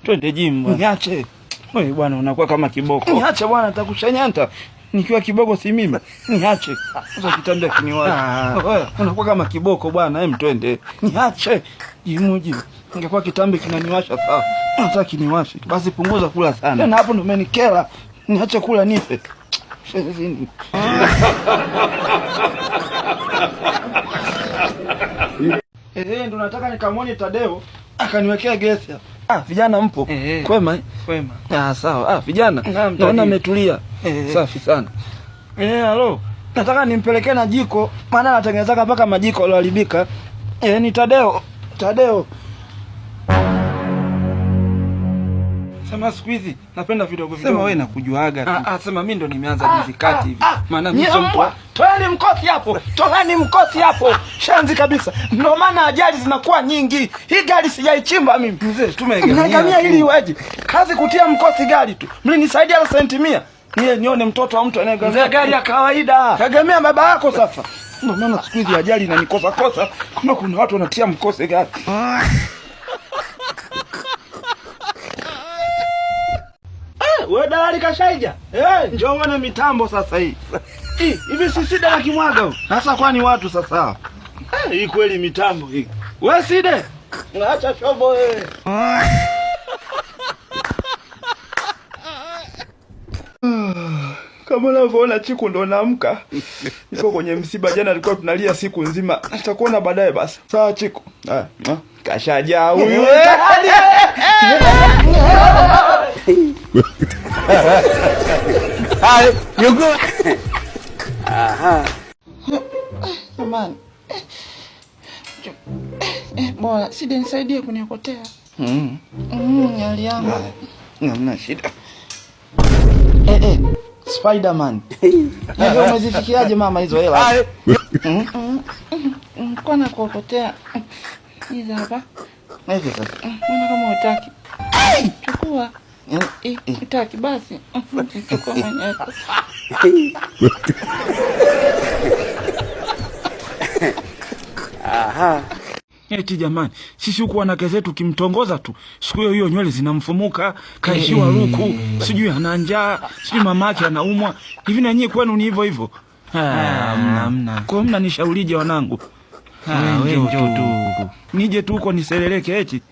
Twende gym bwana. Niache. Wewe bwana unakuwa kama kiboko. Niache bwana, nitakushanyanta. Nikiwa kiboko si mimi. Niache. Sasa kitambia kiniwacha. Wewe unakuwa kama kiboko bwana, hem twende. Niache. Jimuji. Ingekuwa kitambi kinaniwasha sawa. Nataka kiniwashe. Basi punguza kula sana. Tena hapo ndo umenikera. Niache kula nipe. Ndo nataka nikamwone Tadeo akaniwekea gesi hapa. Vijana mpo? Kwema? Kwema. Sawa. Vijana. Naona umetulia. Safi sana. Halo. Nataka nimpelekee na jiko, maana anatengeneza mpaka majiko yaliyoharibika. Ni Tadeo. Sema siku hizi napenda vidogo vidogo. Sema wewe nakujuaga tu. Sema mimi ndo nimeanza juzi kati hivi. Maana mimi sio mtu. Toeni mkosi hapo. Shanzi kabisa. Ndio maana ajali zinakuwa nyingi. Hii gari sijaichimba mimi. Mzee tumeegemea. Naegemea ili iweje? Kazi kutia mkosi gari tu. Mlinisaidia na senti 100. Nione mtoto wa mtu anayegemea gari ya kawaida. Kagemea baba yako sasa. Ndio maana siku hizi ajali inanikosa kosa. Kuna watu wanatia mkosi gari. Wewe dalali kashaija? Njoo uone mitambo sasa hii. Hivi si Sida na Kimwaga huko. Sasa kwani watu sasa? Hii kweli mitambo hii. Wewe Sida? Acha shobo wewe. Kama unavyoona Chiku ndo naamka. Niko kwenye msiba, jana alikuwa tunalia siku nzima. Nitakuona baadaye basi. Sawa Chiku. Kashajaa huyu. Hai, yuko. Jamani. Bora Sida nisaidie kuniokotea. Hali yangu. Hamna shida. Spiderman. Ndio umezifikiaje mama hizo hela? Kwa na kuokotea. Hizo hapa. Hivi sasa. Mbona kama hutaki? Chukua. Hutaki basi. Chukua mwenyewe. Eti jamani, sisi huku wanawake zetu kimtongoza tu, siku hiyo nywele zinamfumuka, kaishiwa ruku, sijui ana njaa, sijui mamake anaumwa. Hivi na nyie kwenu ni hivyo hivyo? Hamna. Kwa mna nishaurije wanangu? Wewe njoo tu. Nije tu huko niseleleke eti.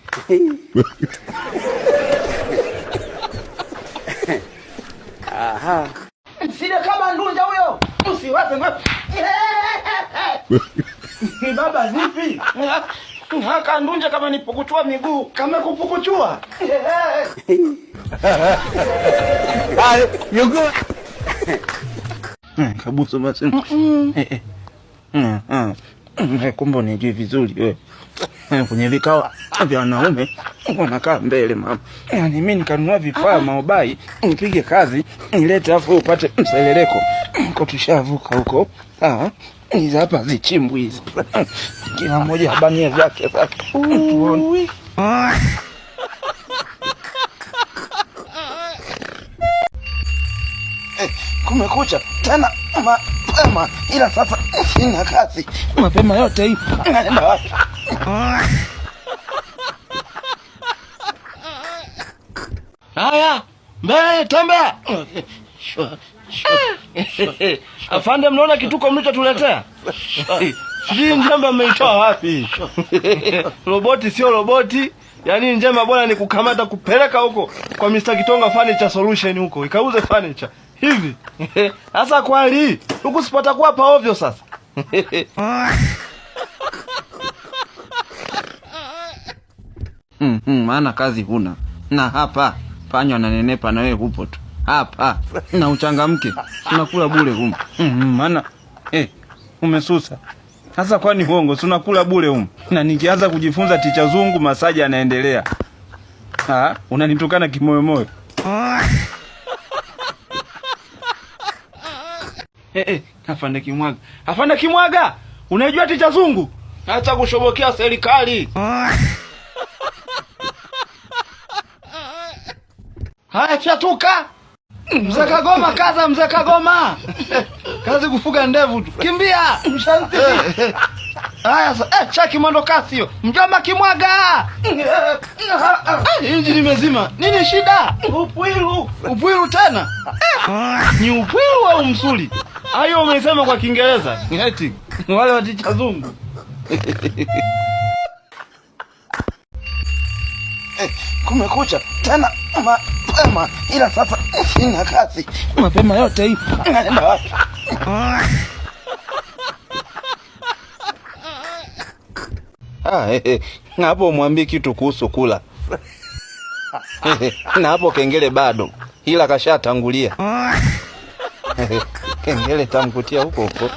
Sida kama ndunja huyo. Usiwape ngapi. Baba vipi? Haka ndunja kama nipukuchua miguu, kama kupukuchua. Yuko. Kabuso basi. Kumbe unijui vizuri wewe. Kwenye vikao vya wanaume wanakaa mbele mama. Yaani mimi nikanunua vifaa maobai, nipige kazi, nilete afu upate mseleleko. Kwa tushavuka huko. Hizi hapa zichimbwi hizi. Kila mmoja abanie vyake sasa. Tuone. Kumekucha tena mapema, ila sasa sina kazi. Mapema yote hii naenda wapi? Haya, mbele tembea. Afande, mnaona kituko mlichotuletea? Sijui njema mmeitoa wapi? Roboti sio roboti. Yaani njema bwana ni kukamata kupeleka huko kwa Mr. Kitonga Furniture Solution huko. Ikauze furniture. Hivi. Sasa kweli huku sipata kuwa pa ovyo sasa. Maana kazi huna. Na hapa panywa na nenepa na wewe hupo tu. Hapa na uchangamke. Tunakula bure huko. Maana umesusa. Sasa kwani hongo tunakula bure huko. Na nikianza kujifunza ticha zungu masaji yanaendelea. Unanitukana kimoyo moyo. Afande Kimwaga. Afande Kimwaga, unajua ticha zungu? Acha kushobokea serikali. Haya fyatuka. Mzee Kagoma kaza, Mzee Kagoma. Kazi kufuga ndevu tu. Kimbia. Mshanti. Haya sasa, chaki mwendo kasi hiyo. Mjomba kimwaga. Injini imezima. Nini shida? Upwilu. Upwilu tena? Ni upwilu au msuli? Hayo umesema kwa Kiingereza. Eti wale wa ticha zungu. Kumekucha tena mapema, ila sasa sina kazi. Mapema yote hii naenda wapi? Na hapo mwambie kitu kuhusu kula. Na hapo kengele bado, ila kashatangulia. Kengele tamkutia huko huko.